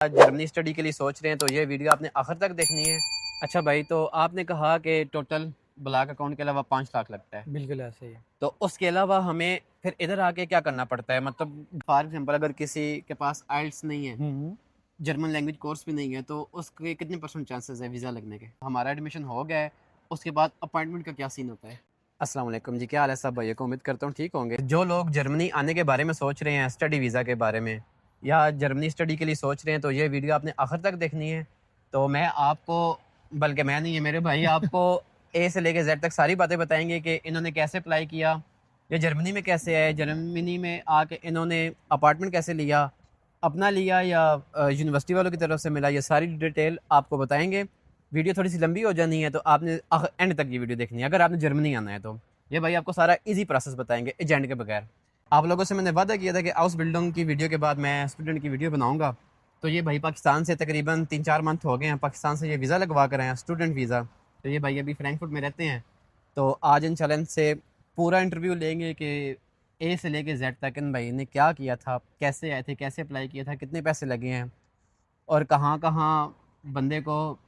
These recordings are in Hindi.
जर्मनी स्टडी के लिए सोच रहे हैं तो ये वीडियो आपने आखिर तक देखनी है। अच्छा भाई, तो आपने कहा कि टोटल ब्लॉक अकाउंट के अलावा 5 लाख लगता है, बिल्कुल ऐसे ही है। तो उसके अलावा हमें फिर इधर आके क्या करना पड़ता है? मतलब फॉर एग्जांपल अगर किसी के पास आइल्स नहीं है, हम्म। जर्मन लैंग्वेज कोर्स भी नहीं है, तो उसके कितने परसेंट चांसेस है वीज़ा लगने के? हमारा एडमिशन हो गया है, उसके बाद अपॉइंटमेंट का क्या सीन होता है? अस्सलाम वालेकुम जी, क्या हाल है सब भाइयों को? उम्मीद करता हूँ ठीक होंगे। जो लोग जर्मनी आने के बारे में सोच रहे हैं, स्टडी वीज़ा के बारे में, या जर्मनी स्टडी के लिए सोच रहे हैं, तो ये वीडियो आपने आखिर तक देखनी है। तो मैं आपको, बल्कि मैं नहीं, है मेरे भाई, आपको ए से लेके जेड तक सारी बातें बताएंगे कि इन्होंने कैसे अप्लाई किया, या जर्मनी में कैसे आए, जर्मनी में आके इन्होंने अपार्टमेंट कैसे लिया, अपना लिया या यूनिवर्सिटी वालों की तरफ से मिला। ये सारी डिटेल आपको बताएंगे। वीडियो थोड़ी सी लंबी हो जानी है, तो आपने एंड तक ये वीडियो देखनी है अगर आपने जर्मनी आना है तो। ये भाई आपको सारा इजी प्रोसेस बताएंगे एजेंट के बगैर। आप लोगों से मैंने वादा किया था कि हाउस बिल्डिंग की वीडियो के बाद मैं स्टूडेंट की वीडियो बनाऊंगा। तो ये भाई पाकिस्तान से तकरीबन 3-4 मंथ हो गए हैं, पाकिस्तान से ये वीज़ा लगवा कर आए हैं, स्टूडेंट वीज़ा। तो ये भाई अभी फ्रैंकफर्ट में रहते हैं। तो आज इंशाल्लाह इनसे पूरा इंटरव्यू लेंगे कि ए से लेके जेड तक इन भाई ने क्या किया था, कैसे आए थे, कैसे अप्लाई किया था, कितने पैसे लगे हैं, और कहाँ कहाँ बंदे को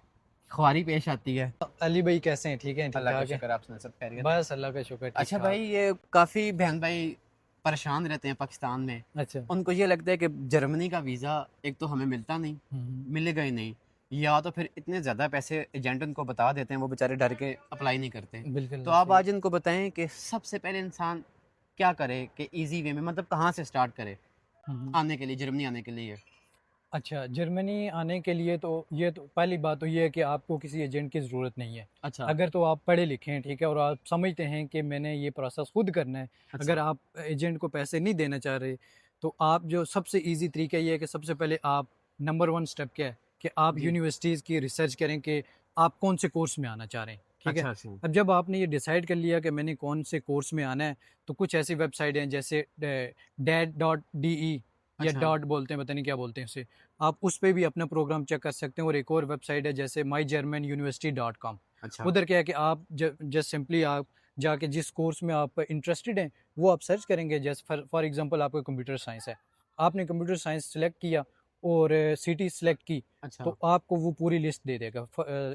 ख्वारी पेश आती है। अली भाई कैसे हैं? ठीक है, ठीक अल्लाह का ठाक है। शुक्र, आप सुनाएं, सब खैरियत है? बस अल्लाह का शुक्र, ठीक अच्छा ठाक। भाई, ये काफ़ी बहन भाई परेशान रहते हैं पाकिस्तान में। अच्छा। उनको ये लगता है कि जर्मनी का वीज़ा एक तो हमें मिलता नहीं, हम्म। मिलेगा ही नहीं, या तो फिर इतने ज़्यादा पैसे एजेंट उनको बता देते हैं, वो बेचारे डर के अप्लाई नहीं करते। बिल्कुल तो आप ऐसे ही है। आज इनको बताएं कि सबसे पहले इंसान क्या करे कि इजी वे में, मतलब कहाँ से स्टार्ट करे हम्म। आने के लिए, जर्मनी आने के लिए? अच्छा, जर्मनी आने के लिए तो ये तो पहली बात तो ये है कि आपको किसी एजेंट की ज़रूरत नहीं है। अच्छा। अगर तो आप पढ़े लिखे हैं, ठीक है, और आप समझते हैं कि मैंने ये प्रोसेस खुद करना है, अच्छा। अगर आप एजेंट को पैसे नहीं देना चाह रहे, तो आप जो सबसे ईजी तरीका ये है कि सबसे पहले आप नंबर वन स्टेप क्या है कि आप जी। यूनिवर्सिटीज़ की रिसर्च करें कि आप कौन से कोर्स में आना चाह रहे हैं, ठीक है। अच्छा अच्छा। अब जब आपने ये डिसाइड कर लिया कि मैंने कौन से कोर्स में आना है, तो कुछ ऐसी वेबसाइट हैं जैसे DAD.DE या अच्छा। डॉट बोलते हैं, पता नहीं क्या बोलते हैं उसे। आप उस पे भी अपना प्रोग्राम चेक कर सकते हैं, और एक और वेबसाइट है जैसे mygermanuniversity.com। अच्छा। उधर क्या है कि आप जस्ट सिंपली आप जाके जिस कोर्स में आप इंटरेस्टेड हैं वो आप सर्च करेंगे। जैसे फॉर एग्जांपल आपको कंप्यूटर साइंस है, आपने कंप्यूटर साइंस सेलेक्ट किया और सिटी सेलेक्ट की, अच्छा। तो आपको वो पूरी लिस्ट दे देगा।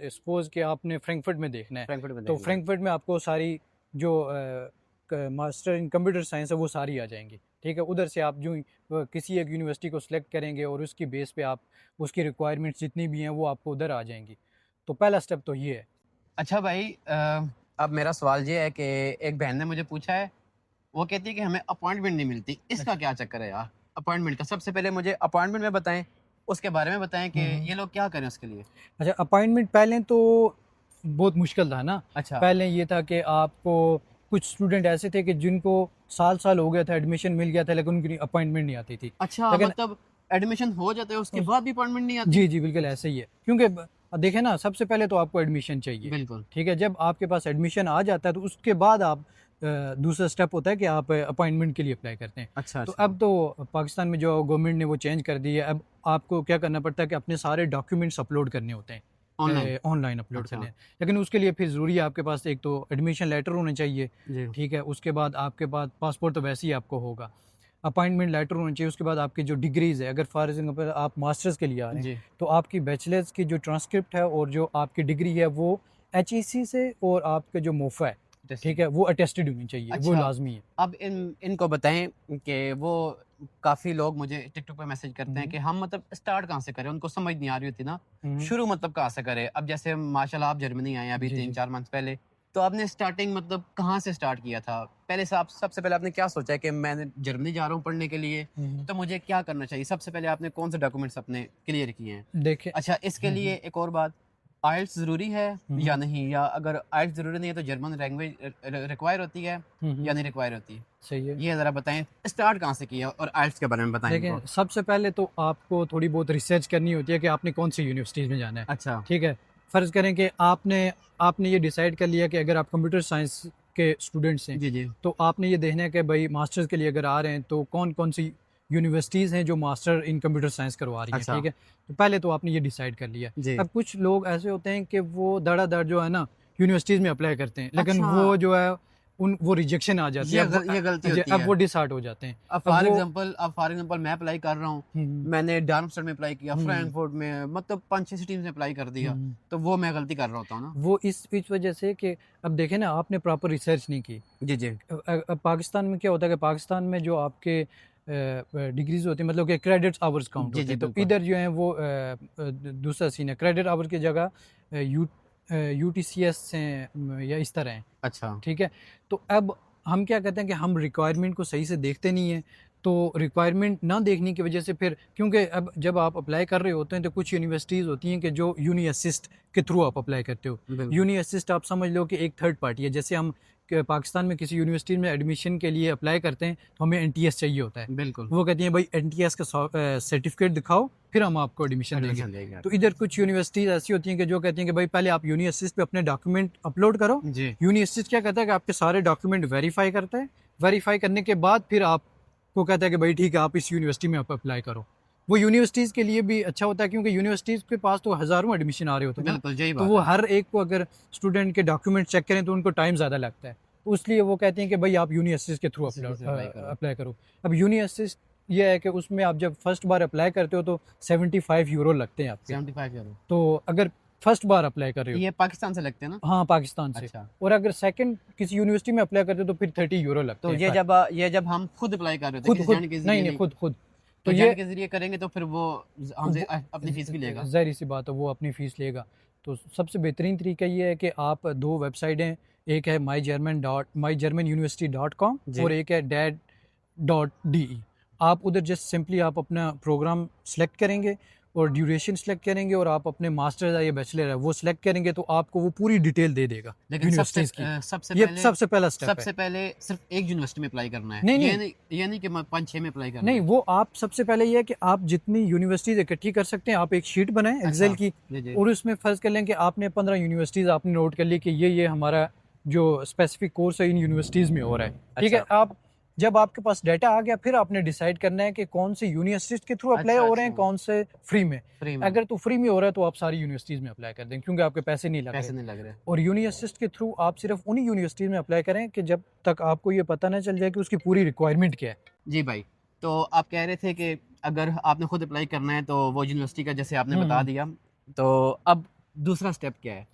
सपोज कि आपने फ्रैंकफर्ट में देखना है, फ्रैंकफर्ट में तो देखना है। फ्रैंकफर्ट में आपको सारी जो मास्टर इन कंप्यूटर साइंस है वो सारी आ जाएंगी, ठीक है। उधर से आप जो किसी एक यूनिवर्सिटी को सिलेक्ट करेंगे और उसकी बेस पे आप उसकी रिक्वायरमेंट्स जितनी भी हैं वो आपको उधर आ जाएंगी। तो पहला स्टेप तो ये है। अच्छा भाई, अब मेरा सवाल ये है कि एक बहन ने मुझे पूछा है, वो कहती है कि हमें अपॉइंटमेंट नहीं मिलती, इसका अच्छा। क्या चक्कर है यार? अपॉइंटमेंट का सबसे पहले मुझे अपॉइंटमेंट में बताएं, उसके बारे में बताएं कि हम्म। ये लोग क्या करें उसके लिए। अच्छा, अपॉइंटमेंट पहले तो बहुत मुश्किल था ना। अच्छा। पहले ये था कि आपको कुछ स्टूडेंट ऐसे थे कि जिनको साल साल हो गया था, एडमिशन मिल गया था, लेकिन उनकी अपॉइंटमेंट नहीं आती थी। अच्छा, लेकिन मतलब एडमिशन हो जाता है उसके बाद भी अपॉइंटमेंट नहीं आती? जी, जी, बिल्कुल ऐसे ही है। क्योंकि देखें ना, सबसे पहले तो आपको एडमिशन चाहिए, बिल्कुल। ठीक है? जब आपके पास एडमिशन आ जाता है तो उसके बाद आप दूसरा स्टेप होता है कि आप अपॉइंटमेंट के लिए अप्लाई करते हैं। अच्छा तो अच्छा। अब तो पाकिस्तान में जो गवर्नमेंट ने वो चेंज कर दी है, अब आपको क्या करना पड़ता है कि अपने सारे डॉक्यूमेंट्स अपलोड करने होते हैं, ऑनलाइन। ऑनलाइन अपलोड करने अच्छा। हैं। लेकिन उसके लिए फिर ज़रूरी है आपके पास एक तो एडमिशन लेटर होना चाहिए, जी। ठीक है? उसके बाद आपके पास पासपोर्ट तो वैसे ही आपको होगा। अपॉइंटमेंट लेटर होना चाहिए, उसके बाद आपकी जो डिग्रीज़ है, अगर फॉर एग्जांपल आप मास्टर्स के लिए आ रहे हैं, जी। तो आपकी बैचलर्स की जो ट्रांसक्रिप्ट है और जो आपकी डिग्री है वो एचईसी से, और आपके जो मोफा है, ठीक टेस्टिंग। है, वो अटेस्टेड होनी चाहिए, वो अच्छा, लाजमी है। अब इनको बताएं कि वो, काफ़ी लोग मुझे टिकटॉक पे मैसेज करते हैं हम्म। कि हम मतलब स्टार्ट कहाँ से करें, उनको समझ नहीं आ रही होती ना, हम्म। शुरू मतलब कहाँ से करें। अब जैसे माशाल्लाह आप जर्मनी आए हैं अभी जी, तीन जी। चार मंथ पहले, तो आपने स्टार्टिंग मतलब कहाँ से स्टार्ट किया था? पहले से आप सबसे पहले आपने क्या सोचा है कि मैंने जर्मनी जा रहा हूँ पढ़ने के लिए, हम्म। तो मुझे क्या करना चाहिए? सबसे पहले आपने कौन से डॉक्यूमेंट्स अपने क्लियर किए हैं? देखें। अच्छा, इसके लिए एक और बात, आइल्स ज़रूरी है या हम्म। नहीं, या अगर आइल्स ज़रूरी नहीं है तो जर्मन लैंग्वेज रिक्वायर होती है या नहीं रिक्वायर होती है? सही है। ये ज़रा बताएँ, स्टार्ट कहाँ से किया, और आइल्स के बारे में बताएँ इनको। देखें, सबसे पहले तो आपको थोड़ी बहुत रिसर्च करनी होती है कि आपने कौन सी यूनिवर्सिटीज़ में जाना है, अच्छा। ठीक है। फ़र्ज़ करें कि आपने आपने ये डिसाइड कर लिया कि अगर आप कंप्यूटर साइंस के स्टूडेंट्स हैं, जी, जी। तो आपने ये देखना है कि भाई मास्टर्स के लिए अगर आ रहे हैं तो कौन कौन सी यूनिवर्सिटीज़ हैं जो मास्टर इन कंप्यूटर साइंस करवा रही हैं, अच्छा। ठीक है। तो पहले तो आपने ये डिसाइड कर लिया। जी। अब कुछ लोग ऐसे होते हैं कि वो धड़ाधड़ जो है ना यूनिवर्सिटीज़ में अप्लाई करते हैं, लेकिन अच्छा। वो जो है वो रिजेक्शन आ जाती है, ये गलती होती अब है। वो डिसहार्ट हो जाते हैं। अब फॉर एग्जांपल मैं अप्लाई कर रहा हूँ, मैंने डार्मस्टेड में अप्लाई किया, फ्रैंकफर्ट में, मतलब 5-6 सिटीज में अप्लाई कर दिया, तो वो मैं गलती कर रहा होता हूँ ना। वो इस वजह से कि अब देखें ना, आपने प्रॉपर रिसर्च नहीं की। जी। अब पाकिस्तान में क्या होता है कि पाकिस्तान में जो आपके डिग्रीज होती हैं, मतलब कि क्रेडिट्स आवर्स काउंट जी होते हैं, तो बिल्कुल। इधर जो है वो दूसरा सीन है, क्रेडिट आवर की जगह UTCS से या इस तरह है। अच्छा। ठीक है, तो अब हम क्या कहते हैं कि हम रिक्वायरमेंट को सही से देखते नहीं हैं, तो रिक्वायरमेंट ना देखने की वजह से फिर, क्योंकि अब जब आप अप्लाई कर रहे होते हैं तो कुछ यूनिवर्सिटीज़ होती हैं कि जो यूनी असिस्ट के थ्रू आप अप्लाई करते हो। बिल्कुल। यूनी असिस्ट आप समझ लो कि एक थर्ड पार्टी है। जैसे हम पाकिस्तान में किसी यूनिवर्सिटी में एडमिशन के लिए अप्लाई करते हैं तो हमें NTS चाहिए होता है। बिल्कुल। वो कहती हैं भाई NTS का सर्टिफिकेट दिखाओ, फिर हम आपको एडमिशन देंगे। तो इधर कुछ यूनिवर्सिटीज़ ऐसी होती हैं कि जो कहती हैं कि भाई पहले आप यूनी असिस्ट पे अपने डॉक्यूमेंट अपलोड करो। जी। यूनी असिस्ट क्या कहता है कि आपके सारे डॉक्यूमेंट वेरीफाई करता है, वेरीफाई करने के बाद फिर आपको कहता है कि भाई ठीक है, आप इस यूनिवर्सिटी में आप अप्लाई करो। वो यूनिवर्सिटीज़ के लिए भी अच्छा होता है, क्योंकि यूनिवर्सिटीज़ के पास तो हज़ारों एडमिशन आ रहे होते हैं ना, बिल्कुल यही तो बात वो है। हर एक को अगर स्टूडेंट के डॉक्यूमेंट चेक करें तो उनको टाइम ज़्यादा लगता है, तो इसलिए वो कहते हैं कि भाई आप यूनी असिस्ट के थ्रू इसी से अप्लाई करो। अप्लाई करो। अब यूनी असिस्ट ये है कि उसमें आप जब फर्स्ट बार अप्लाई करते हो तो 75 यूरो लगते हैं आपके। 75 यूरो। तो अगर फर्स्ट बार अप्लाई कर रहे हो, ये पाकिस्तान से लगते हैं ना? हाँ पाकिस्तान से, अच्छा। और अगर सेकंड किसी यूनिवर्सिटी में अप्लाई करते हो तो फिर 30 यूरो लगते तो हैं। ये जब हम खुद अप्लाई कर रहे होते हैं खुद किसी खुद एजेंट के नहीं जरिए नहीं, खुद तो ये एजेंट के जरिए करेंगे तो फिर वो हमसे अपनी फीस भी लेगा। ज़ाहिर सी बात है, वो अपनी फ़ीस लेगा। तो सबसे बेहतरीन तरीका ये है कि आप 2 वेबसाइटें, एक है mygermanuniversity.com जी। और एक है dad.de। आप उधर जस्ट सिंपली आप अपना प्रोग्राम सेलेक्ट करेंगे और ड्यूरेशन सेलेक्ट करेंगे, और आप अपने मास्टर्स है या बैचलर है वो सेलेक्ट करेंगे, तो आपको वो पूरी डिटेल दे देगा लेकिन सबसे यूनिवर्सिटीज़ की। सबसे ये पहले सबसे पहला स्टेप है। सबसे पहले सिर्फ एक यूनिवर्सिटी में अप्लाई करना है। नहीं, ये नहीं। नहीं, ये नहीं कि 5-6 में अप्लाई करना नहीं, है। वो आप सबसे पहले ये है कि आप जितनी यूनिवर्सिटीज़ इकट्ठी कर सकते हैं, आप एक शीट बनाएं एक्सेल अच्छा। की, जी। और उसमें फ़र्ज़ कर लें कि आपने 15 यूनिवर्सिटीज़ आपने नोट कर ली कि ये हमारा जो स्पेसिफिक कोर्स है इन यूनिवर्सिटीज़ में हो रहा है। ठीक है, अच्छा। आप जब आपके पास डाटा आ गया, फिर आपने डिसाइड करना है कि कौन से यूनिवर्सिटीज़ के थ्रू अप्लाई हो रहे हैं, अच्छा। कौन से फ्री में। फ्री में अगर तो फ्री में हो रहा है तो आप सारी यूनिवर्सिटीज़ में अप्लाई कर दें, क्योंकि आपके पैसे नहीं लग पैसे रहे। नहीं लग रहे। और यूनिवर्सिटीज़ के थ्रू आप सिर्फ उन्हीं यूनिवर्सिटीज़ में अप्लाई करें कि जब तक आपको ये पता ना चल जाए कि उसकी पूरी रिक्वायरमेंट क्या है। जी भाई, तो आप कह रहे थे कि अगर आपने खुद अप्लाई करना है तो वो यूनिवर्सिटी का जैसे आपने बता दिया, तो अब दूसरा स्टेप क्या है?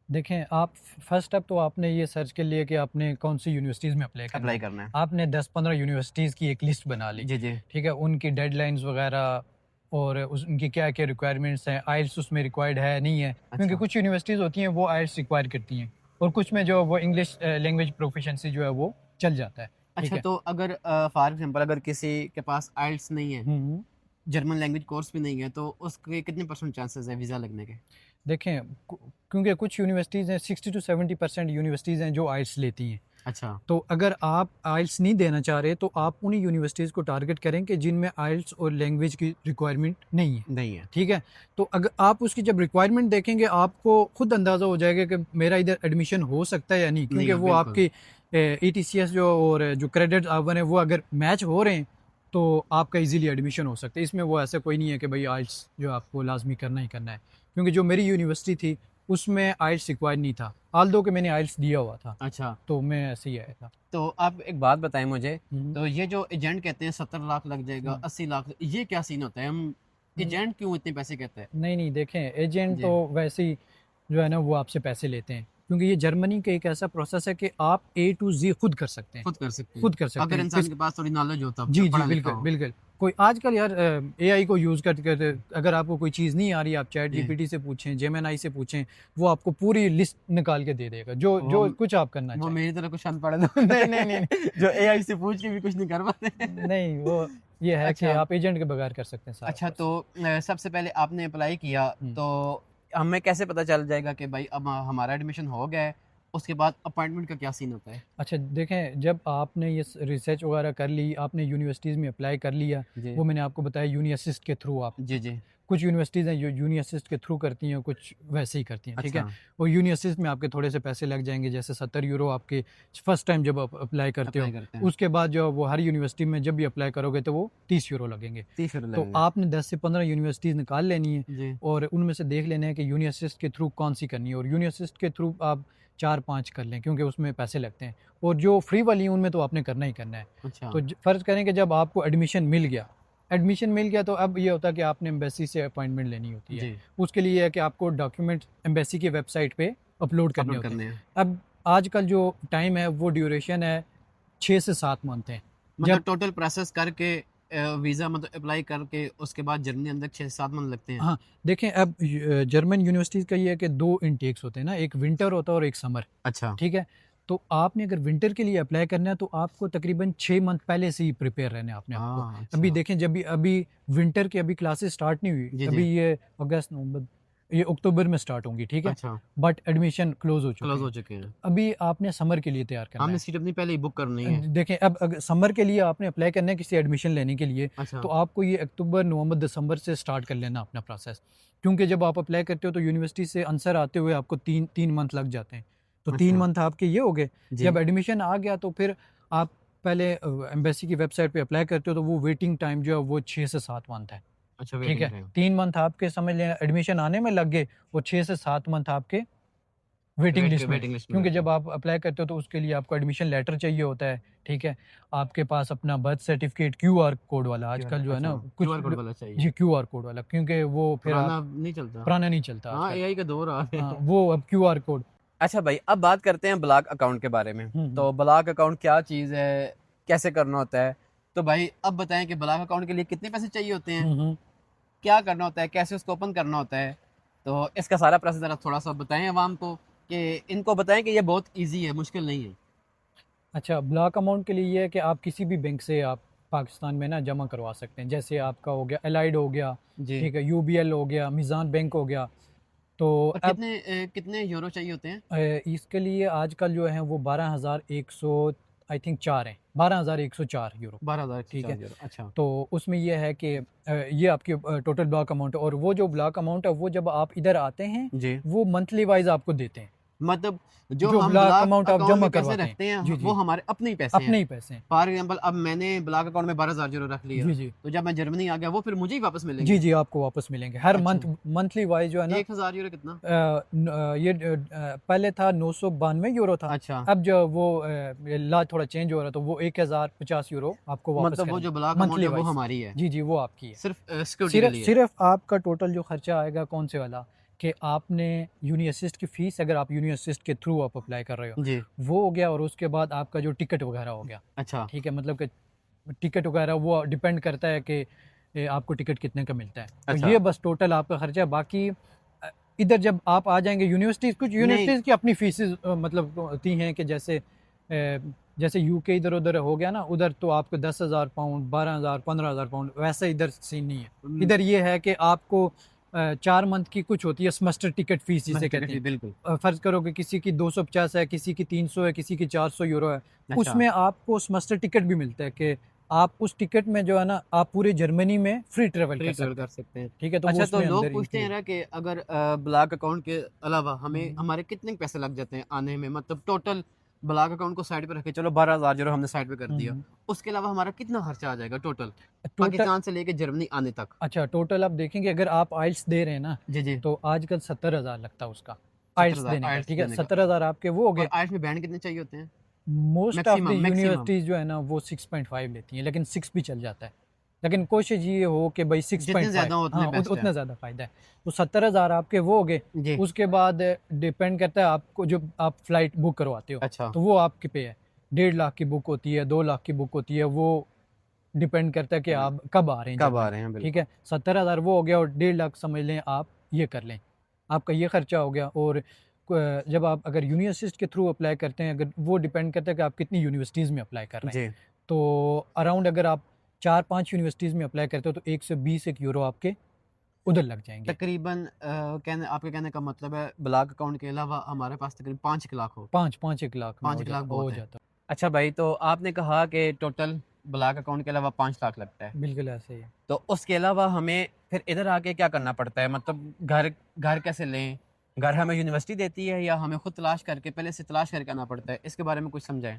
देखें, आप फर्स्ट स्टेप तो आपने ये सर्च कर लिया कि आपने कौन सी यूनिवर्सिटीज़ में अप्लाई करना अप्लाई है। करना है। आपने 10-15 यूनिवर्सिटीज़ की एक लिस्ट बना ली। जी। ठीक है, उनकी डेडलाइंस वगैरह और उनकी क्या-क्या रिक्वायरमेंट्स हैं, आइल्स उसमें रिक्वायर्ड है, नहीं है। क्योंकि अच्छा। कुछ यूनिवर्सिटीज़ होती हैं वो आइल्स रिक्वायर करती हैं, और कुछ में जो वो इंग्लिश लैंग्वेज प्रोफिशिएंसी जो है वो चल जाता है। ठीक अच्छा, है। तो अगर फॉर एग्जांपल अगर किसी के पास आइल्स नहीं है, हुँ। जर्मन लैंग्वेज कोर्स भी नहीं है, तो उसके कितने परसेंट चांसेस है वीज़ा लगने के? देखें, क्योंकि कुछ यूनिवर्सिटीज़ हैं, 60 टू 70% यूनिवर्सिटीज़ हैं जो आइल्स लेती हैं। अच्छा। तो अगर आप आइल्स नहीं देना चाह रहे तो आप उन्हीं यूनिवर्सिटीज़ को टारगेट करें कि जिनमें आइल्स और लैंग्वेज की रिक्वायरमेंट नहीं है। नहीं है। ठीक है, तो अगर आप उसकी जब रिक्वायरमेंट देखेंगे आपको खुद अंदाज़ा हो जाएगा कि मेरा इधर एडमिशन हो सकता है या नहीं, क्योंकि वो बिल्कुल। आपकी ETCS जो और जो क्रेडिट आवर हैं वो अगर मैच हो रहे हैं तो आपका इजीली एडमिशन हो सकता है। इसमें वो ऐसा कोई नहीं है कि भाई आइल्स जो आपको लाजमी करना ही करना है, क्योंकि जो मेरी यूनिवर्सिटी थी उसमें आइल्स रिक्वायर्ड नहीं था, आल्दो कि मैंने आइल्स दिया हुआ था, अच्छा, तो मैं ऐसे ही आया था। तो आप एक बात बताएं मुझे, हम्म। तो ये जो एजेंट कहते हैं 70 लाख लग जाएगा, हम्म। 80 लाख, ये क्या सीन होता है? हम एजेंट क्यों इतने पैसे कहते हैं? नहीं नहीं, देखें, एजेंट जी। तो वैसे ही जो है ना वो आपसे पैसे लेते हैं, क्योंकि ये जर्मनी का एक ऐसा प्रोसेस है कि आप A to Z खुद कर सकते हैं। खुद कर सकते हैं। खुद कर सकते अगर हैं इंसान के पास थोड़ी नॉलेज हो तब, जी पढ़ा लिखा बिल्कुल हो। बिल्कुल। कोई आजकल यार AI को यूज़ करते अगर आपको कोई चीज़ नहीं आ रही, आप चैट जी। GPT से पूछें, जेमिनी से पूछें, वो आपको पूरी लिस्ट निकाल के दे देगा जो वो जो कुछ आप करना वो चाहें। मेरी तरह कुछ शांत पढ़े तो नहीं जो एआई से पूछ के भी कुछ नहीं कर पाते। नहीं, वो ये है कि अच्छा। आप एजेंट के बगैर कर सकते हैं सारा अच्छा, कुछ। तो सबसे पहले आपने अप्लाई किया, हम्म। तो हमें कैसे पता चल जाएगा कि भाई अब हमारा एडमिशन हो गया है? उसके बाद अपॉइंटमेंट का क्या सीन होता है? अच्छा, देखें, जब आपने ये रिसर्च वगैरह कर ली, आपने यूनिवर्सिटीज़ में अप्लाई कर लिया, जी। वो मैंने आपको बताया यूनी असिस्ट के थ्रू आप, जी। कुछ यूनिवर्सिटीज़ हैं जो यूनी असिस्ट के थ्रू करती हैं, कुछ वैसे ही करती हैं, ठीक है। अच्छा, और यूनी असिस्ट में आपके थोड़े से पैसे लग जाएंगे, जैसे 70 यूरो आपके फर्स्ट टाइम जब आप अप्लाई करते हो। अप्लाई करते हैं। उसके बाद जो वो हर यूनिवर्सिटी में जब भी अप्लाई करोगे तो वो 30 यूरो लगेंगे। 30 यूरो तो लगेंगे। आपने 10 से 15 यूनिवर्सिटीज़ निकाल लेनी है जी, और उनमें से देख लेना है कि यूनी असिस्ट के थ्रू कौन सी करनी है, और यूनी असिस्ट के थ्रू आप 4-5 कर लें क्योंकि उसमें पैसे लगते हैं, और जो फ्री वाली हैं उनमें तो आपने करना ही करना है। अच्छा, तो फ़र्ज़ करें कि जब आपको एडमिशन मिल गया तो अब ये होता है कि आपने एम्बेसी से अपॉइंटमेंट लेनी होती है। जी, उसके लिए है कि आपको डॉक्यूमेंट एम्बेसी की वेबसाइट पे अपलोड करने अपलोड होते हैं। करने हैं। अब आजकल जो टाइम है वो ड्यूरेशन है 6 से 7 मंथ है। मतलब जब टोटल प्रोसेस करके वीज़ा मतलब अप्लाई करके उसके बाद जर्मनी अंदर 6 से 7 मंथ लगते हैं। हाँ, देखें अब जर्मन यूनिवर्सिटीज़ का ये है कि 2 इनटेक्स होते हैं ना, एक विंटर होता है और एक समर, अच्छा, ठीक है? तो आपने अगर विंटर के लिए अप्लाई करना है तो आपको तकरीबन 6 मंथ पहले से ही प्रिपेयर रहना है अपने आप को। हाँ, अभी अच्छा। देखें जब भी अभी विंटर की अभी क्लासेस स्टार्ट नहीं हुई, जी, अभी जी। ये अगस्त, नवंबर, ये अक्टूबर में स्टार्ट होंगी, ठीक है? अच्छा, बट एडमिशन क्लोज़ हो चुके क्लोज़ हो हैं। चुके हैं। अभी आपने समर के लिए तैयार करना हमने है। सीट अपनी पहले ही बुक करनी है। देखें अब अगर समर के लिए आपने अप्लाई करना है किसी एडमिशन लेने के लिए, अच्छा, तो आपको ये अक्टूबर, नवंबर, दिसंबर से स्टार्ट कर लेना अपना प्रोसेस। क्योंकि जब आप अप्लाई करते हो तो यूनिवर्सिटी से आंसर आते हुए आपको 3 मंथ लग जाते हैं। तो 3 अच्छा। मंथ आपके ये हो गए। जी, जब एडमिशन आ गया तो फिर आप पहले एम्बेसी की वेबसाइट पे अप्लाई करते हो तो वो वेटिंग टाइम जो है वो 6 से 7 मंथ है, अच्छा ठीक वेटिंग है? टाइम। 3 मंथ आपके समझ लें एडमिशन आने में लग गए और 6 से 7 मंथ आपके वेटिंग लिस्ट में है। वेटिंग लिस्ट में क्योंकि रहते जब हैं। आप अप्लाई करते हो तो उसके लिए आपको एडमिशन लेटर चाहिए होता है, ठीक है? आपके पास अपना बर्थ सर्टिफिकेट क्यूआर कोड वाला आजकल जो है अच्छा, ना कुछ क्यूआर कोड वाला चाहिए। जी, क्यूआर कोड वाला, क्योंकि वो फिर आप पुराना नहीं चलता। पुराना नहीं चलता हाँ, आजकल। एआई का दौर आ गया हाँ, है। वो अब क्यूआर कोड। अच्छा भाई, अब बात करते हैं ब्लॉक अकाउंट के बारे में। हुँ, हुँ। तो ब्लॉक अकाउंट क्या चीज़ है? कैसे करना होता है? तो भाई अब बताएँ कि ब्लॉक अकाउंट के लिए कितने पैसे चाहिए होते हैं? हुँ, हुँ। क्या करना होता है? कैसे उसको ओपन करना होता है? तो इसका सारा प्रोसेस ज़रा थोड़ा-सा बताएँ अवाम को कि इनको बताएँ कि ये बहुत ईज़ी है, मुश्किल नहीं है। अच्छा, ब्लॉक अमाउंट के लिए ये है कि आप किसी भी बैंक से आप पाकिस्तान में ना जमा करवा सकते हैं। जैसे आपका हो गया एलाइड हो गया, जी। ठीक है? यूबीएल हो गया, मीज़ान बैंक हो गया। तो और अब कितने यूरो चाहिए होते हैं? इसके लिए आजकल जो है वो 12,100 आई थिंक 4 हैं, 12,104 यूरो, ठीक है? 12,104 यूरो। अच्छा, तो उसमें ये है कि ये आपकी टोटल ब्लॉक अमाउंट है, और वो जो ब्लॉक अमाउंट है वो जब आप इधर आते हैं, जी। वो मंथली वाइज़ आपको देते हैं। मतलब जो जो हम ब्लॉक ब्लॉक अमाउंट आप अकाउंट जमा में पैसे करवाते हैं। रखते हैं, जी, वो जी, हमारे अपने ही पैसे हैं। अपने ही पैसे हैं। फॉर एग्ज़ाम्पल अब मैंने ब्लॉक अकाउंट में 12,000 यूरो रख लिया, जी, जी। तो जब मैं जर्मनी आ गया, वो फिर मुझे ही वापस जी, मिलेंगे? जी, आपको वापस मिलेंगे। हर अच्छा, मंथली वाइज़ जो है ना 1,000 यूरो कितना? पहले था 992 यूरो था। अच्छा, अब जो वो लॉ थोड़ा चेंज हो रहा है तो वो 1050 यूरो आपको वापस मतलब वो जो करेंगे ब्लॉक अमाउंट मंथली है, वो वाइज़। हमारी है। जी, जी, वो आपकी है। सिर्फ़ सिक्योरिटी के लिए। सिर्फ़ आपका टोटल जो खर्चा आएगा कौन से वाला, कि आपने यूनी असिस्ट की फ़ीस, अगर आप यूनी असिस्ट के थ्रू आप अप्लाई कर रहे हो, जी, वो हो गया, और उसके बाद आपका जो टिकट वगैरह हो गया, अच्छा, ठीक है? मतलब कि टिकट वगैरह वो डिपेंड करता है कि आपको टिकट कितने का मिलता है। तो अच्छा। ये बस टोटल आपका खर्चा है। बाकी इधर जब आप आ जाएँगे यूनिवर्सिटीज़, कुछ नहीं, यूनिवर्सिटीज़ की अपनी फ़ीसेस मतलब होती हैं कि जैसे यूके इधर-उधर हो गया ना, उधर तो आपको 10,000 पाउंड, 12,000, 15,000 पाउंड, वैसा इधर सीन नहीं है। उम, इधर ये है कि आपको 4 मंथ की कुछ होती है सेमेस्टर टिकट फ़ीस जिसे मैं कहते टिकट भी हैं। बिल्कुल। फ़र्ज़ करो कि किसी की 250 है, किसी की 300 है, किसी की 400 यूरो है। अच्छा, उसमें आपको सेमेस्टर टिकट भी मिलता है कि आप उस टिकट में जो है ना, आप पूरे जर्मनी में फ्री ट्रैवल फ्री कर ट्रैवल सकते कर हैं। सकते हैं। ठीक है? तो वो अच्छा, तो उसमें लोग अंदर पूछते हैं इंक्लूड। ना कि अगर ब्लॉक अकाउंट के अलावा हुँ, हमें हुँ। हमारे कितने पैसे लग जाते हैं आने में? मतलब टोटल ब्लॉक अकाउंट को साइड पे रख के चलो 12,000 यूरो हमने साइड पे कर हुँ, दिया। हुँ। उसके अलावा हमारा कितना खर्चा आ जाएगा टोटल? टोटल पाकिस्तान से लेके जर्मनी आने तक? अच्छा, टोटल आप देखेंगे अगर आप आइल्स दे रहे हैं ना, जी, जी। तो आजकल 70,000 लगता है उसका, आइल्स 70,000 देने का, आइल्स ठीक है? देने का। 70,000 आपके वो हो और गए। आइल्स में बैंड कितने चाहिए होते हैं? Most of the maximum, maximum universities जो है ना वो 6.5 लेती हैं, लेकिन 6 भी चल जाता है। लेकिन कोशिश ये हो कि भाई जितने 6.5, ज़्यादा हो उतने हाँ, बेस्ट है। उतना ज़्यादा फ़ायदा है। तो 70,000 आपके वो हो गए। जी, उसके बाद डिपेंड करता है आपको, जो आप फ्लाइट बुक करवाते हो, अच्छा। तो वो आपके पे है। 1.5 लाख की बुक होती है, 2 लाख की बुक होती है, वो डिपेंड करता है कि आप कब आ रहे हैं कब आ जर्मनी, रहे हैं ठीक बिल्कुल। है? 70,000 वो हो गया, और 1.5 लाख समझ लें आप ये कर लें। आपका ये खर्चा हो गया। और जब आप अगर यूनी असिस्ट के थ्रू अप्लाई करते हैं, अगर वो डिपेंड करता है कि आप कितनी यूनिवर्सिटीज़ में अप्लाई कर रहे हैं। जी, तो अराउंड अगर आप 4-5 यूनिवर्सिटीज़ में अप्लाई करते हो तो 120 यूरो आपके उधर लग जाएँगे। तकरीबन कहने आपके कहने का मतलब है ब्लॉक अकाउंट के अलावा हमारे पास तकरीबन 5 1 लाख हो। 5 1 लाख में 5 1 लाख हो बहुत है। जाता। अच्छा भाई, तो आपने कहा कि टोटल ब्लॉक अकाउंट के अलावा 5 लाख लगता है, बिल्कुल ऐसे ही है। तो उसके अलावा हमें फिर इधर आके क्या करना पड़ता है, मतलब घर घर कैसे लें, घर हमें यूनिवर्सिटी देती है या हमें खुद तलाश करके पहले से तलाश करके आना पड़ता है, इसके बारे में कुछ समझाएं।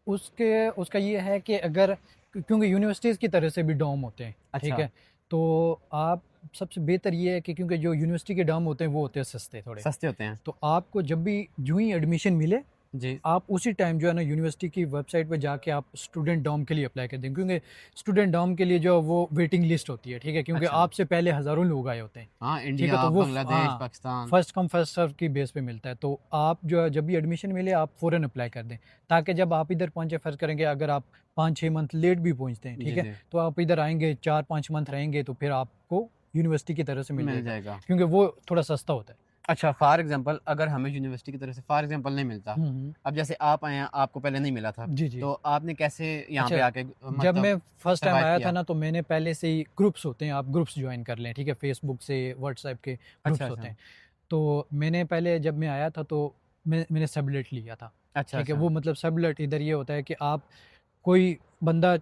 उसका ये है कि अगर क्योंकि यूनिवर्सिटीज़ की तरह से भी डॉम होते हैं, ठीक अच्छा, है, तो आप सबसे बेहतर ये है कि क्योंकि जो यूनिवर्सिटी के डॉम होते हैं वो होते हैं सस्ते थोड़े, सस्ते होते हैं तो आपको जब भी यूं ही एडमिशन मिले जी। आप उसी टाइम जो है ना यूनिवर्सिटी की वेबसाइट पे जाके आप स्टूडेंट डॉम के लिए अप्लाई कर दें, क्योंकि स्टूडेंट डॉम के लिए जो वो वेटिंग लिस्ट होती है, ठीक है, क्योंकि अच्छा, आपसे पहले हज़ारों लोग आए होते हैं, हाँ, ठीक है, इंडिया, तो वो बांग्लादेश, हाँ Pakistan. First come first serve की बेस पे मिलता है, तो आप जो है जब भी एडमिशन मिले आप फ़ौरन अप्लाई कर दें, ताकि जब आप इधर पहुँचे, फ़र्ज़ करेंगे अगर आप 5-6 मंथ लेट भी पहुँचते हैं, ठीक जी है, जी, तो आप इधर आएंगे 4-5 मंथ रहेंगे तो फिर आपको यूनिवर्सिटी की तरफ से मिल मिल जाएगा, जाएगा। क्योंकि वो थोड़ा सस्ता होता है। अच्छा, फॉर एग्जांपल अगर हमें यूनिवर्सिटी की तरफ से फॉर एग्जांपल नहीं मिलता, हम्म, अब जैसे आप आए हैं, आपको पहले नहीं मिला था, जी जी। तो आपने कैसे यहाँ पे अच्छा, आके जब मतलब मैं फर्स्ट टाइम सर्वाइव आया था किया? ना तो मैंने पहले से ही ग्रुप्स होते हैं, आप ग्रुप्स ज्वाइन कर लें, ठीक है, फेसबुक से व्हाट्सएप के अच्छा ग्रुप्स होते अच्छा, हैं, तो मैंने पहले जब मैं आया था तो मैंने सबलेट लिया था, अच्छा ठीक है, अच्छा, वो मतलब सबलेट इधर ये होता है कि आप कोई बंदा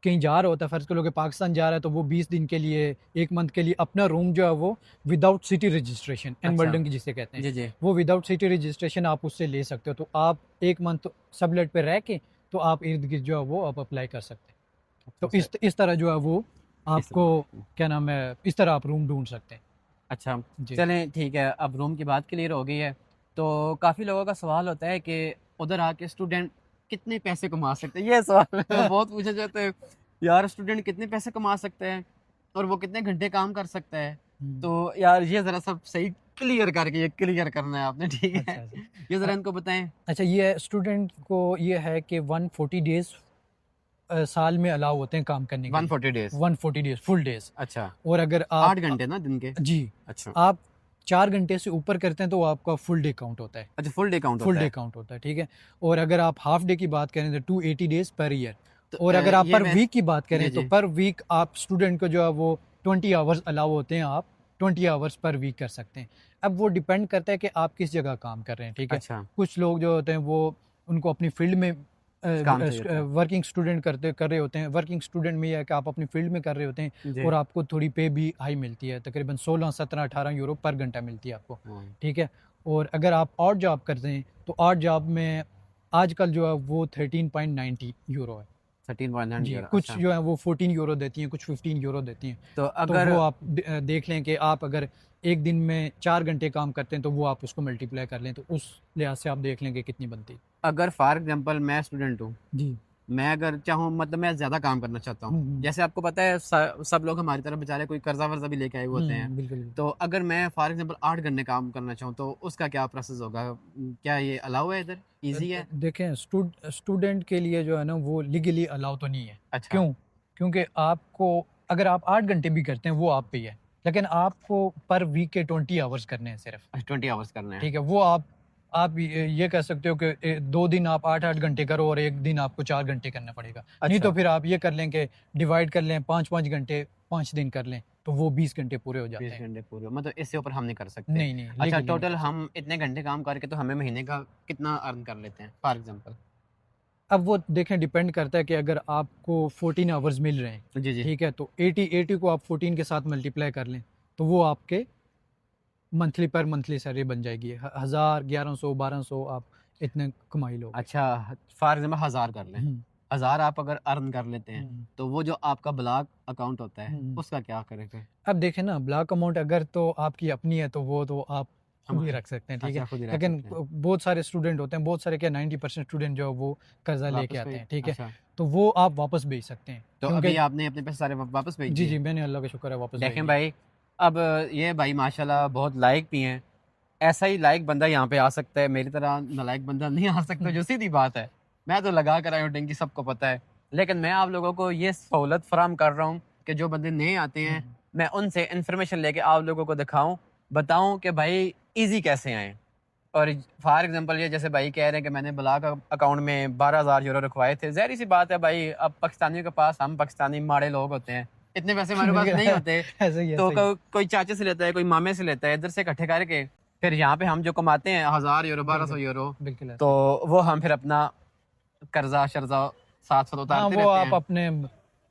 कहीं जा रहा होता है, फ़र्ज़ करो कि पाकिस्तान जा रहा है, तो वो 20 दिन के लिए 1 मंथ के लिए अपना रूम जो है वो विदाउट सिटी रजिस्ट्रेशन अच्छा, एनबल्डन की जिसे कहते हैं, जी जी, वो विदाउट सिटी रजिस्ट्रेशन आप उससे ले सकते हो, तो आप 1 मंथ सबलेट पे रह के तो आप इर्द गिर्द जो है वो आप अप्लाई कर सकते हैं। अच्छा तो सर, इस तरह जो है वो इस आपको क्या नाम है, इस तरह आप रूम ढूंढ सकते हैं। अच्छा, जी। चलें ठीक है, अब रूम की बात क्लियर हो गई है, तो काफ़ी लोगों का सवाल होता है कि उधर आके स्टूडेंट कितने पैसे कमा सकते हैं, ये सवाल बहुत पूछे जाते हैं, यार स्टूडेंट कितने पैसे कमा सकते हैं और वो कितने घंटे काम कर सकता है, हम्म, तो यार ये ज़रा सब सही क्लियर करके, ये क्लियर करना है आपने, ठीक है, अच्छा अच्छा। ये ज़रा अ- इनको बताएं। अच्छा, ये स्टूडेंट को ये है कि 140 डेज साल में अलाउ होते हैं काम करने के लिए, 140 डेज, 140 डेज फुल डेज। अच्छा, और अगर आप 8 घंटे ना दिन के, जी, अच्छा आप 4 घंटे से ऊपर करते हैं तो आपका फुल डे काउंट होता है, अच्छा, फुल डे काउंट फुल होता डे है, काउंट होता है, ठीक है। और अगर आप हाफ डे की बात करें तो 280 डेज पर ईयर। तो और अगर आप ये पर मैं, वीक की बात जी करें तो जी, पर वीक आप स्टूडेंट को जो है वो 20 आवर्स अलाउ होते हैं, आप 20 आवर्स पर वीक कर सकते हैं। अब वो डिपेंड करता है कि आप किस जगह काम कर रहे हैं, ठीक है। अच्छा, कुछ लोग जो होते हैं वो उनको अपनी फील्ड में काम चाहिए था, वर्किंग स्टूडेंट कर रहे होते हैं, वर्किंग स्टूडेंट में यह है कि आप अपनी फील्ड में कर रहे होते हैं जी, और आपको थोड़ी पे भी हाई मिलती है, तकरीबन 16-17-18 यूरो पर घंटा मिलती है आपको, हाँ, ठीक है। और अगर आप और जॉब करते हैं तो और जॉब में आजकल जो है वो 13.90 यूरो है। 13.9 जी, यूरो, कुछ अच्छा, जो है वो 14 यूरो देती हैं, कुछ 15 यूरो देती हैं। तो तो अगर, वो आप देख लें कि आप अगर एक दिन में 4 घंटे काम करते हैं तो वो आप उसको मल्टीप्लाई कर लें, तो उस लिहाज से आप देख लें कि कितनी बनती है। अगर फॉर एग्जांपल मैं स्टूडेंट हूँ, जी। मैं अगर चाहूँ, मतलब मैं ज़्यादा काम करना चाहता हूँ, हम्म, जैसे आपको पता है सब लोग हमारी तरफ बेचारे कोई कर्जा वर्जा भी लेके आए हुए होते हैं, बिल्कुल बिल्कुल। तो अगर मैं फॉर एग्जांपल 8 घंटे काम करना चाहूँ तो उसका क्या प्रोसेस होगा, क्या ये अलाउ है इधर, इजी है? देखें, स्टूडेंट के लिए जो है ना वो लीगली अलाउ तो नहीं है। अच्छा, क्यों? क्योंकि आपको अगर आप 8 घंटे भी करते हैं वो आप पे ही है, लेकिन आपको पर वीक के 20 आवर्स करने हैं सिर्फ, 20 आवर्स करने हैं, ठीक है। वो आप ये कह सकते हो कि 2 दिन आप 8-8 घंटे करो और एक दिन आपको 4 घंटे करना पड़ेगा। नहीं तो अच्छा, फिर आप ये कर लें कि डिवाइड कर लें, 5-5 घंटे 5 दिन कर लें, तो वो 20 घंटे पूरे हो जाते बीस हैं। घंटे पूरे, मतलब इससे ऊपर हम नहीं कर सकते। नहीं नहीं, अच्छा, लीगली नहीं टोटल कर सकते। हम इतने घंटे काम करके तो हमें महीने का कितना अर्न कर लेते हैं फॉर एग्जांपल? अब वो देखें, डिपेंड करता है कि अगर आपको 14 आवर्स मिल रहे हैं, जी जी, ठीक है, तो 80 को आप 14 के साथ मल्टीप्लाई कर लें तो वो आपके मंथली पर मंथली सैलरी बन जाएगी। 1000, 1100, 1200 आप इतने कमाई लोगे। अच्छा, फॉर एग्जांपल 1000 कर लें, हम्म, 1000 आप अगर अर्न कर लेते हैं, हम्म, तो वो जो आपका ब्लॉक अकाउंट होता है हम्म। उसका क्या करेंगे? अब देखें ना, ब्लॉक अमाउंट अगर तो आपकी अपनी है तो वो तो आप खुद ही हमारे, रख सकते हैं, ठीक है। अच्छा, खुद ही रख लेकिन सकते हैं, बहुत सारे स्टूडेंट होते हैं, बहुत सारे क्या 90% स्टूडेंट जो है वो कर्जा लेके वापस आते पे, हैं, ठीक है, अच्छा, तो वो आप वापस भेज सकते हैं तो क्योंकि अभी आपने अपने पैसे सारे वापस भेज जी दिए? जी, मैंने अल्लाह का शुक्र है वापस भेज देखें दिए। भाई, अब ये भाई माशाल्लाह बहुत लायक भी हैं, ऐसा ही लायक बंदा यहाँ पे आ सकता है, मेरी तरह नालायक बंदा नहीं आ सकता, जो सीधी बात है, मैं तो लगा कर आया हूँ टंकी, सबको पता है, लेकिन मैं आप लोगों को ये सहूलत फराम कर रहा हूँ कि जो बंदे नए आते हैं, मैं उनसे इन्फॉर्मेशन लेके आप लोगों को दिखाऊं, बताऊं कि भाई इजी कैसे आए। और फॉर एग्जांपल ये जैसे भाई कह रहे हैं कि मैंने ब्लॉक अकाउंट में 12,000 यूरो रखवाए थे, ज़ाहिर सी बात है भाई, अब पाकिस्तानियों के पास, हम पाकिस्तानी माड़े लोग होते हैं, इतने पैसे हमारे पास नहीं बिल्कुल होते, ऐसे ही तो ऐसे ही है। कोई चाचे से लेता है, कोई मामे से लेता है, इधर से इकट्ठे करके फिर यहाँ पे हम जो कमाते हैं 1000 यूरो, 1200 बिल्कुल यूरो, बिल्कुल तो ऐसे ही है। वो हम फिर अपना कर्जा शर्जा साथ साथ हाँ, उतारते वो रहते आप हैं। अपने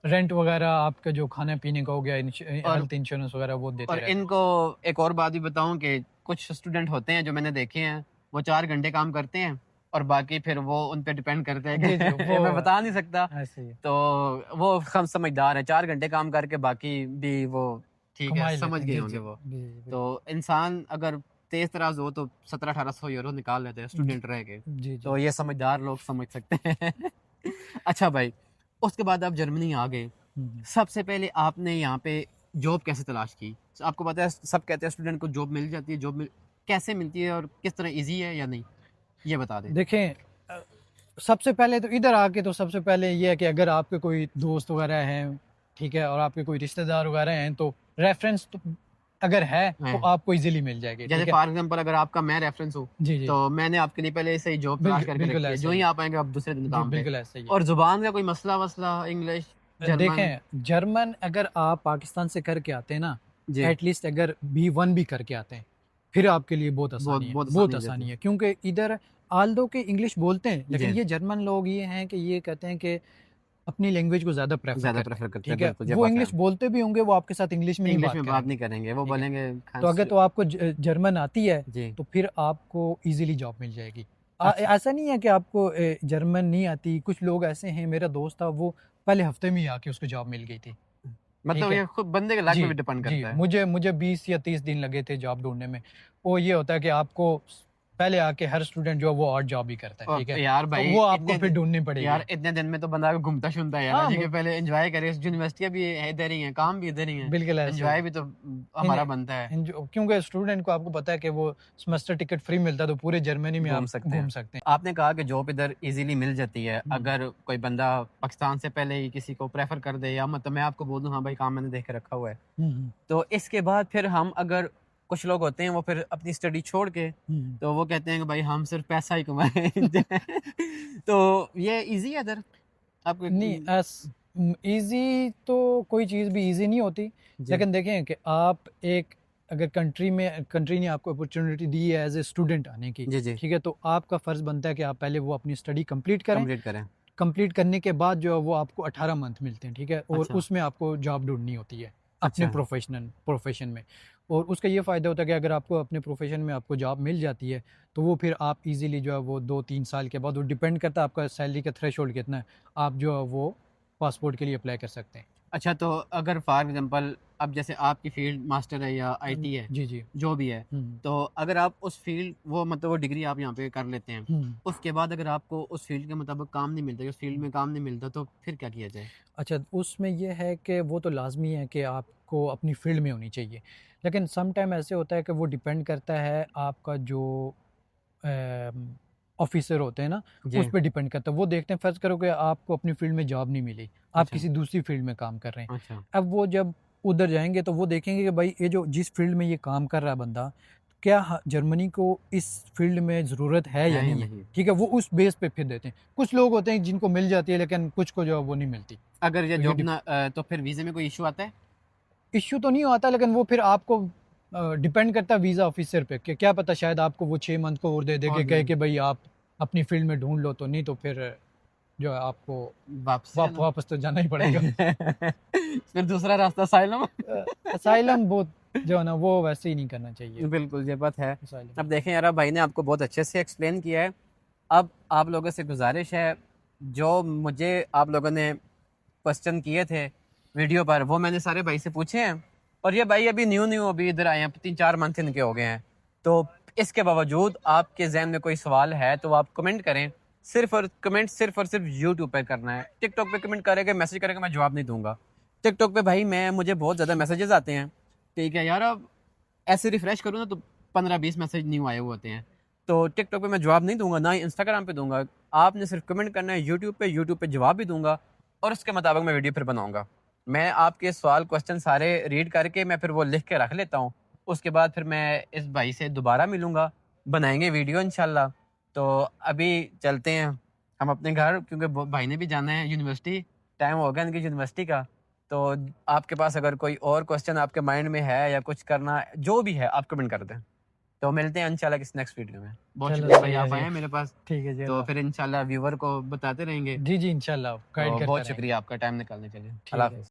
रेंट वगैरह, आपका जो खाने पीने का हो गया, और हेल्थ इंश्योरेंस वगैरह वो देते और रहते हैं। इनको एक और बात भी बताऊं कि कुछ स्टूडेंट होते हैं जो मैंने देखे हैं, वो 4 घंटे काम करते हैं और बाकी फिर वो उन पे डिपेंड करते हैं जी, जी, कि वो मैं बता नहीं सकता। ऐसे ही है। तो वो हम समझदार है, 4 घंटे काम करके बाकी भी वो ठीक है, कमा ही लेते समझ हैं। गए जी, होंगे जी। वो। जी, जी, तो बिल्कुल। इंसान अगर तेज तराज हो तो 1700-1800 यूरो निकाल लेते हैं जी, स्टूडेंट रह के। जी, जी। तो ये समझदार लोग समझ सकते हैं। अच्छा भाई, उसके बाद आप जर्मनी आ गए। हुँ, हुँ। सबसे पहले आपने यहाँ पे जॉब कैसे तलाश की? आपको पता है सब कहते हैं स्टूडेंट को जॉब मिल जाती है, कैसे मिलती है और किस तरह ईज़ी है या नहीं? ये बता दें। देखें, अ, सबसे पहले तो इधर आके तो सबसे पहले ये है कि अगर आपके कोई दोस्त वगैरह हैं, ठीक है? और आपके कोई रिश्तेदार वगैरह हैं, तो रेफ़रेंस तो अगर है, तो हैं। आपको ईज़िली मिल जाएगी, जैसे ठीक है? फॉर एग्ज़ाम्पल अगर आपका मैं रेफ़रेंस हूँ, जी, जी। तो मैंने आपके लिए पहले से ही जॉब तलाश करके बिल्कुल रखी है। ऐसा जो ही ही है। आप आएँगे आप दूसरे दिन जी, काम पे। बिल्कुल ऐसा ही है। और ज़ुबान का कोई मसला-वसला इंग्लिश, जर्मन? देखें, जर्मन अगर आप पाकिस्तान से करके आते हैं ना, जी, एटलीस्ट अगर B1 भी करके आते हैं, फिर आपके लिए बहुत बहुत आसानी है, बहुत बहुत आसानी हो जाती आसानी है। है। क्योंकि इधर आल्दो के इंग्लिश बोलते हैं, लेकिन जी, ये जर्मन लोग ये हैं कि ये कहते हैं कि अपनी लैंग्वेज को ज़्यादा प्रेफ़र ज़्यादा करते हैं, प्रेफ़र करते हैं, ठीक है? बिल्कुल ये वो बात है। इंग्लिश बोलते भी होंगे, वो आपके साथ इंग्लिश में नहीं इंग्लिश बात में बात करेंगे, नहीं करेंगे, वो ठीक है? बोलेंगे तो अगर खांस तो आपको जर्मन आती है, जी, तो फिर आपको ईज़िली जॉब मिल जाएगी। अच्छा। ऐसा नहीं है कि आपको जर्मन नहीं आती, कुछ लोग ऐसे हैं, मेरा दोस्त था, वो पहले हफ़्ते में ही आके उसको जॉब मिल गई थी, मतलब ठीक है? ये खुद बंदे के लक पे भी जी, डिपेंड जी। करता है। मुझे 20 या 30 दिन लगे थे जॉब ढूँढने में। वो ये होता है कि आपको पहले आके हर स्टूडेंट जो है वो ऑड जॉब ही करता है, और ठीक है? यार तो भाई वो आपको फिर ढूँढनी यार पड़ेगी। इतने दिन में तो बंदा घूमता-शूमता है ना हाँ, जी, कि वो पहले एन्जॉय करे, यूनिवर्सिटियाँ भी है इधर ही हैं, काम भी इधर ही है, बिल्कुल ऐसे ही एन्जॉय है। भी तो इन हमारा बनता है, जो क्योंकि स्टूडेंट को आपको पता है कि वो सेमेस्टर टिकट फ्री मिलता है, तो पूरे जर्मनी में घूम आप सकते घूम हैं। सकते हैं। आपने कहा कि जॉब इधर ईज़िली मिल जाती है, हुँ, अगर कोई बंदा पाकिस्तान से पहले ही किसी को प्रेफ़र कर दे या मतलब मैं आपको बोल दूँ हाँ भाई काम मैंने देख के रखा हुआ है। हुँ, हुँ, तो इसके बाद फिर हम अगर कुछ लोग होते हैं वो फिर अपनी स्टडी छोड़ के हुँ। तो वो कहते हैं कि भाई हम सिर्फ़ पैसा ही कमाएँ। तो ये ईज़ी है इधर? आपको नहीं, ईज़ी तो कोई चीज़ भी ईज़ी नहीं होती, जी, लेकिन देखें कि आप एक अगर कंट्री ने आपको अपॉर्च्युनिटी दी है एज़ ए स्टूडेंट आने की, जी, जी, ठीक है? तो आपका फ़र्ज़ बनता है कि आप पहले वो अपनी स्टडी कंप्लीट करें। कंप्लीट करें। कंप्लीट करने के बाद जो है वो आपको 18 मंथ मिलते हैं, ठीक है? और अच्छा, उसमें आपको जॉब ढूँढनी होती है, अपने अच्छा, प्रोफ़ेशन में। और उसका ये फ़ायदा होता है कि अगर आपको अपने प्रोफ़ेशन में आपको जॉब मिल जाती है, तो वो फिर आप ईज़िली जो है वो 2-3 साल के बाद, वो डिपेंड करता है आपका सैलरी का थ्रेशोल्ड कितना है, आप जो है वो पासपोर्ट के लिए अप्लाई कर सकते हैं। अच्छा तो अगर फ़ॉर एग्ज़ाम्पल अब जैसे आपकी फ़ील्ड मास्टर है या आईटी है, जी, जी। जो भी है, हुँ, तो अगर आप उस फ़ील्ड वो मतलब वो डिग्री आप यहाँ पे कर लेते हैं, हुँ, उसके बाद अगर आपको उस फ़ील्ड के मुताबिक काम नहीं मिलता या उस फ़ील्ड हुँ। में काम नहीं मिलता तो फिर क्या किया जाए? अच्छा, उसमें ये है कि वो तो लाज़मी है कि आपको अपनी फ़ील्ड में होनी चाहिए। लेकिन सम टाइम ऐसे होता है कि वो डिपेंड करता है आपका जो ऑफ़िसर होते हैं ना, उस जी, पे डिपेंड करता है। वो देखते हैं, फ़र्ज़ करो कि आपको अपनी फ़ील्ड में जॉब नहीं मिली, आप अच्छा, किसी दूसरी फ़ील्ड में काम कर रहे हैं। अच्छा, अब वो जब उधर जाएँगे तो वो देखेंगे कि भाई ये जो जिस फ़ील्ड में ये काम कर रहा है बंदा, क्या जर्मनी को इस फ़ील्ड में ज़रूरत है है या या नहीं है? नहीं? ठीक है, वो उस बेस पे फिर देते हैं। कुछ लोग होते हैं जिनको मिल जाती है, लेकिन कुछ को जो है वो नहीं मिलती। अगर ये तो ये जॉब डिप ना तो फिर वीज़े में कोई इश्यू आता है? इश्यू तो नहीं आता, लेकिन वो फिर आपको डिपेंड करता है वीज़ा ऑफ़िसर पे कि क्या पता शायद आपको वो 6 मंथ को और दे दे और के कहे कि भई आप अपनी फ़ील्ड में ढूँढ लो, तो नहीं तो फिर जो है आपको वापस चलो। वापस तो जाना ही पड़ेगा। फिर दूसरा रास्ता असाइलम। असाइलम वो जो है ना वो वैसे ही नहीं करना चाहिए। बिल्कुल, ये बात है। असाइलम। अब देखें यार, अब भाई ने आपको बहुत अच्छे से एक्सप्लेन किया है। अब आप लोगों से गुज़ारिश है, जो मुझे आप लोगों ने क्वेश्चन किए थे वीडियो पर, वो मैंने सारे भाई से पूछे हैं। और ये भाई अभी न्यू अभी इधर आए हैं, 3-4 मंथ इनके हो गए हैं। तो इसके बावजूद आपके ज़हन में कोई सवाल है तो आप कमेंट करें। सिर्फ़ और सिर्फ़ यूट्यूब पे करना है। टिकटॉक पे कमेंट करेंगे, मैसेज करेंगे, मैं जवाब नहीं दूँगा। टिकटॉक पे भाई मुझे बहुत ज़्यादा मैसेजेस आते हैं। ठीक है यार, अब ऐसे रिफ्रेश करूँ ना तो 15-20 मैसेज न्यू आए हुए होते हैं। तो टिकटॉक पे मैं जवाब नहीं दूँगा, ना ही इंस्टाग्राम पे दूँगा। आपने सिर्फ़ कमेंट करना है यूट्यूब पे जवाब भी दूँगा और उसके मुताबिक मैं वीडियो फिर बनाऊँगा। मैं आपके सवाल क्वेश्चन सारे रीड करके मैं फिर वो लिख के रख लेता हूँ। उसके बाद फिर मैं इस भाई से दोबारा मिलूँगा, बनाएँगे वीडियो इंशाल्लाह। तो अभी चलते हैं हम अपने घर, क्योंकि भाई ने भी जाना है यूनिवर्सिटी, टाइम हो गया इनकी यूनिवर्सिटी का। तो आपके पास अगर कोई और क्वेश्चन आपके माइंड में है या कुछ करना जो भी है आप कमेंट कर दें। तो मिलते हैं इंशाल्लाह किसी नेक्स्ट वीडियो में। बहुत चलो, शुक्रिया सही भाई, है आप जी। आए हैं मेरे पास, ठीक है जी, तो अल्लाह। फिर इंशाल्लाह व्यूअर को बताते रहेंगे। जी, जी, इंशाल्लाह गाइड तो करता बहुत रहेंगे। शुक्रिया आपका टाइम निकालने के लिए। ठीक अल्लाह है। हाफ़िज़।